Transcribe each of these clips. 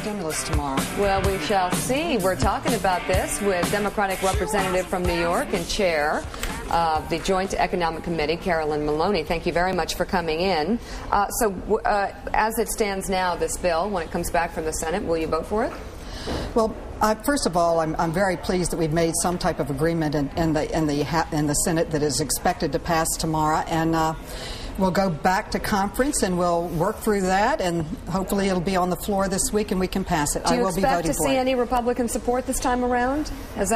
stimulus tomorrow. Well, we shall see. We're talking about this with Democratic Representative from New York and Chair of the Joint Economic Committee, Carolyn Maloney. Thank you very much for coming in. As it stands now, this bill, when it comes back from the Senate, will you vote for it? Well, first of all, I'm very pleased that we've made some type of agreement in the Senate that is expected to pass tomorrow, and we'll go back to conference and we'll work through that, and hopefully it'll be on the floor this week and we can pass it. Do you expect to see any Republican support this time around? Have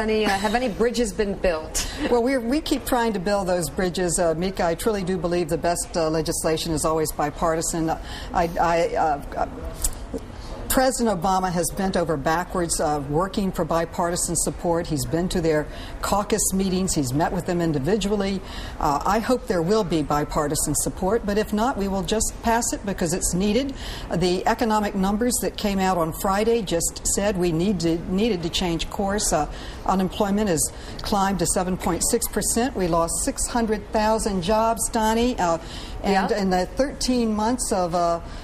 any bridges been built? Well, we keep trying to build those bridges, Mika. I truly do believe the best legislation is always bipartisan. President Obama has bent over backwards working for bipartisan support. He's been to their caucus meetings. He's met with them individually. I hope there will be bipartisan support, but if not, we will just pass it because it's needed. The economic numbers that came out on Friday just said we needed to change course. Unemployment has climbed to 7.6%. We lost 600,000 jobs, Donnie. And in the 13 months of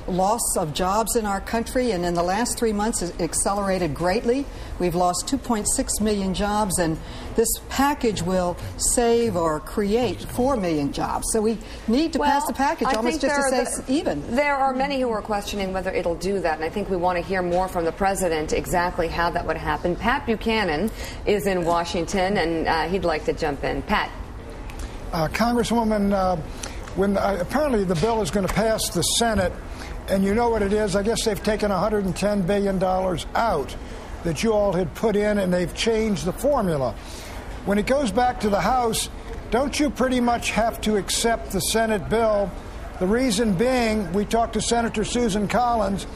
loss of jobs in our country, and in the last 3 months, it accelerated greatly. We've lost 2.6 million jobs, and this package will save or create 4 million jobs. So we need to pass the package almost just to say even. There are many who are questioning whether it'll do that, and I think we want to hear more from the president exactly how that would happen. Pat Buchanan is in Washington, and he'd like to jump in. Pat. Congresswoman, apparently the bill is going to pass the Senate, and you know what it is. I guess they've taken $110 billion out that you all had put in, and they've changed the formula. When it goes back to the House, don't you pretty much have to accept the Senate bill? The reason being, we talked to Senator Susan Collins,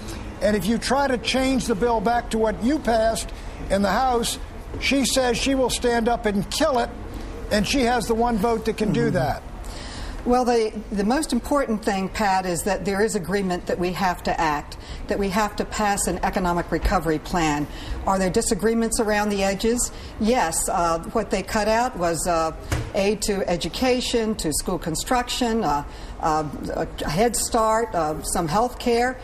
and if you try to change the bill back to what you passed in the House, she says she will stand up and kill it, and she has the one vote that can do that. Well, the most important thing, Pat, is that there is agreement that we have to act, that we have to pass an economic recovery plan. Are there disagreements around the edges? Yes. What they cut out was aid to education, to school construction, a Head Start, some health care.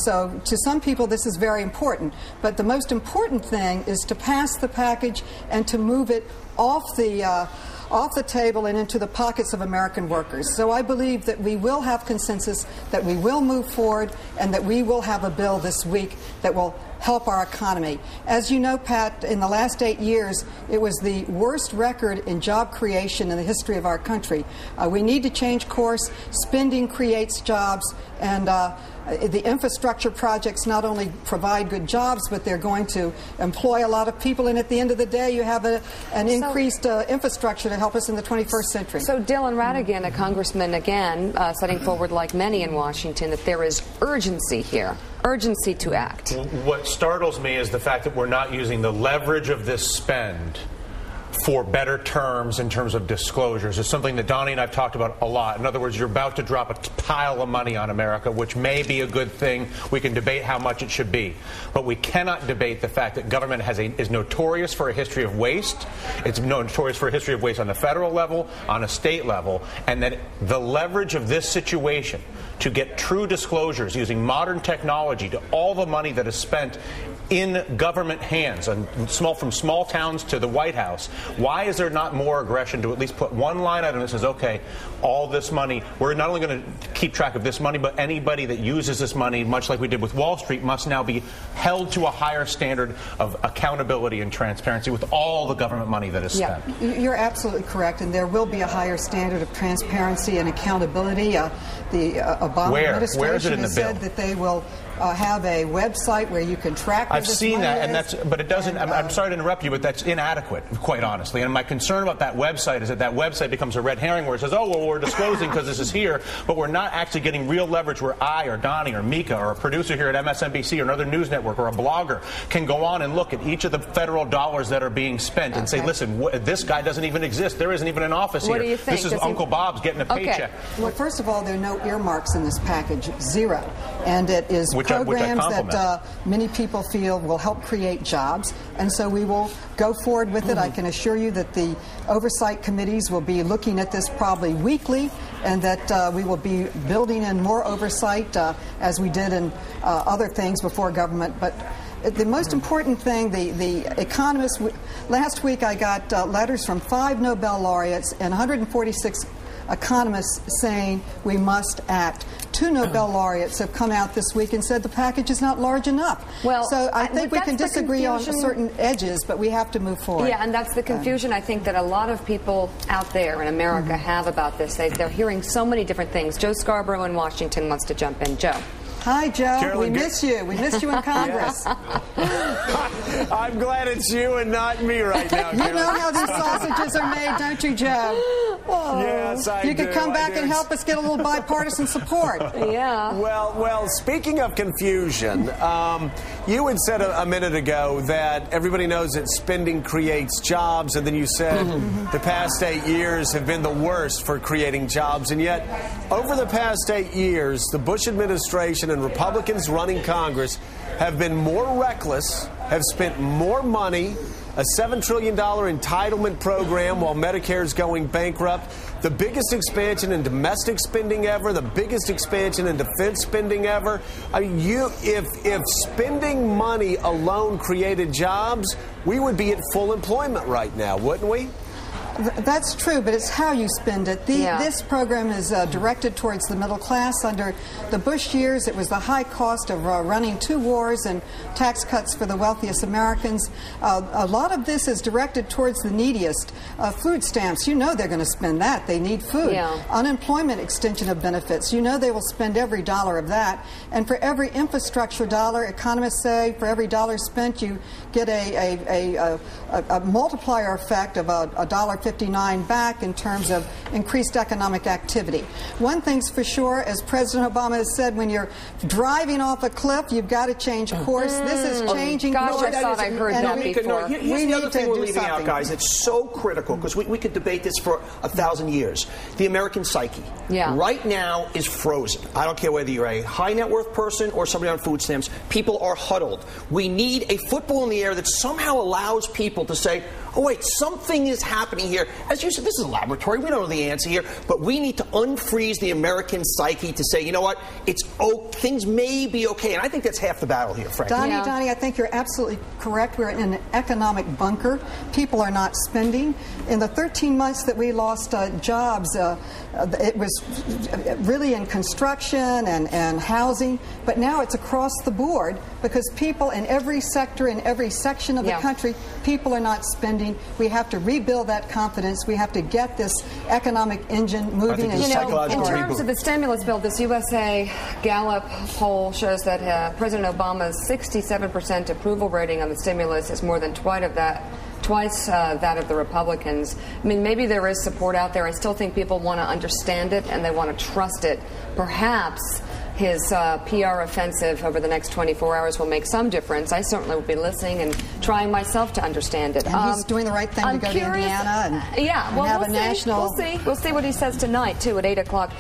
So to some people this is very important. But the most important thing is to pass the package and to move it off the table and into the pockets of American workers. So I believe that we will have consensus, that we will move forward, and that we will have a bill this week that will help our economy. As you know, Pat, in the last 8 years, it was the worst record in job creation in the history of our country. We need to change course. Spending creates jobs, and the infrastructure projects not only provide good jobs, but they're going to employ a lot of people, and at the end of the day, you have an increased infrastructure to help us in the 21st century. So Dylan Ratigan, a congressman, again, setting forward, like many in Washington, that there is urgency here. Urgency to act. What startles me is the fact that we're not using the leverage of this spend for better terms in terms of disclosures. It's something that Donnie and I have talked about a lot. In other words, you're about to drop a pile of money on America, which may be a good thing. We can debate how much it should be. But we cannot debate the fact that government is notorious for a history of waste. It's notorious for a history of waste on the federal level, on a state level, and that the leverage of this situation to get true disclosures using modern technology to all the money that is spent in government hands, and from small towns to the White House. Why is there not more aggression to at least put one line item that says, okay, all this money, we're not only going to keep track of this money, but anybody that uses this money, much like we did with Wall Street, must now be held to a higher standard of accountability and transparency with all the government money that is spent. Yeah, you're absolutely correct, and there will be a higher standard of transparency and accountability. The Obama administration has said that they will have a website where you can track. I've seen that, but it doesn't. I'm sorry to interrupt you, but that's inadequate, quite honestly. And my concern about that website is that that website becomes a red herring where it says, "Oh, well, we're disclosing because this is here," but we're not actually getting real leverage where I or Donnie or Mika or a producer here at MSNBC or another news network or a blogger can go on and look at each of the federal dollars that are being spent and say, "Listen, this guy doesn't even exist. There isn't even an office here. What do you think? This is Uncle Bob's getting a paycheck." Well, first of all, there are no earmarks in this package, zero, and it is programs that many people feel will help create jobs, and so we will go forward with it. I can assure you that the oversight committees will be looking at this probably weekly, and that we will be building in more oversight as we did in other things before government. But the most important thing, the economists, last week I got letters from 5 Nobel laureates and 146 economists saying we must act. 2 Nobel laureates have come out this week and said the package is not large enough. Well, so I think we can disagree on certain edges, but we have to move forward. Yeah, and that's the confusion I think that a lot of people out there in America have about this. They're hearing so many different things. Joe Scarborough in Washington wants to jump in. Joe. Hi, Joe. Carolyn, we miss you. We missed you in Congress. I'm glad it's you and not me right now, You know how these sausages are made, don't you, Joe? Oh, yes, I do. You could come back and help us get a little bipartisan support. Yeah. Well, speaking of confusion, you had said a minute ago that everybody knows that spending creates jobs, and then you said the past 8 years have been the worst for creating jobs, and yet over the past 8 years, the Bush administration and Republicans running Congress have been more reckless, have spent more money, a $7 trillion entitlement program while Medicare is going bankrupt, the biggest expansion in domestic spending ever, the biggest expansion in defense spending ever. I mean, if spending money alone created jobs, we would be at full employment right now, wouldn't we? That's true, but it's how you spend it. This program is directed towards the middle class. Under the Bush years, it was the high cost of running 2 wars and tax cuts for the wealthiest Americans. A lot of this is directed towards the neediest. Food stamps, you know they're going to spend that. They need food. Yeah. Unemployment extension of benefits, you know they will spend every dollar of that. And for every infrastructure dollar, economists say, for every dollar spent, you get a multiplier effect of $1.59 back in terms of increased economic activity. One thing's for sure, as President Obama has said, when you're driving off a cliff, you've got to change course. This is changing Gosh, course. I thought I heard that before. Here's the other thing we're leaving out, guys. It's so critical because we could debate this for 1,000 years. The American psyche right now is frozen. I don't care whether you're a high net worth person or somebody on food stamps. People are huddled. We need a football in the air that somehow allows people to say, oh, wait, something is happening here. As you said, this is a laboratory. We don't know the answer here. But we need to unfreeze the American psyche to say, you know what, things may be okay. And I think that's half the battle here, frankly. Donnie, I think you're absolutely correct. We're in an economic bunker. People are not spending. In the 13 months that we lost jobs, it was really in construction and housing. But now it's across the board because people in every sector, in every section of the country, people are not spending. We have to rebuild that confidence. We have to get this economic engine moving. And in terms of the stimulus bill, this USA Gallup poll shows that President Obama's 67% approval rating on the stimulus is more than twice that of the Republicans. I mean, maybe there is support out there. I still think people want to understand it and they want to trust it. Perhaps his PR offensive over the next 24 hours will make some difference. I certainly will be listening and trying myself to understand it. And he's doing the right thing to go to Indiana and have a national... We'll see what he says tonight, too, at 8 o'clock.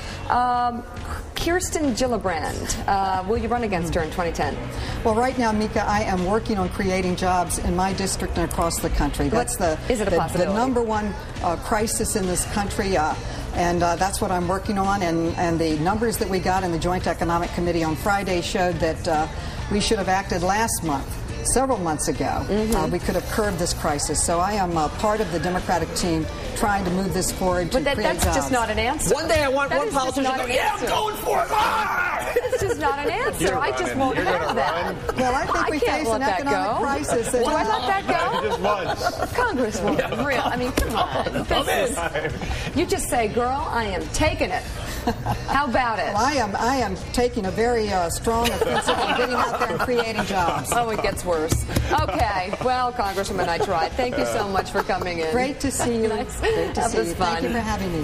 Kirsten Gillibrand, will you run against her in 2010? Well, right now, Mika, I am working on creating jobs in my district and across the country. That's the number one crisis in this country. And that's what I'm working on. And the numbers that we got in the Joint Economic Committee on Friday showed that we should have acted last month, several months ago. We could have curbed this crisis. So I am part of the Democratic team trying to move this forward to create jobs. But that's just not an answer. One day I want one politician to go, yeah, I'm going for it. That's just not an answer. I just won't have that. Well, I think we face an economic crisis. Do I let that go? Just once. Congresswoman, real. I mean, come on. You just say, girl, I am taking it. How about it? Well, I am taking a very strong offensive and getting out there and creating jobs. Oh, it gets worse. Okay. Well, Congresswoman, I tried. Thank you so much for coming in. Great to see you. Nice. Great to see you. Fun. Thank you for having me.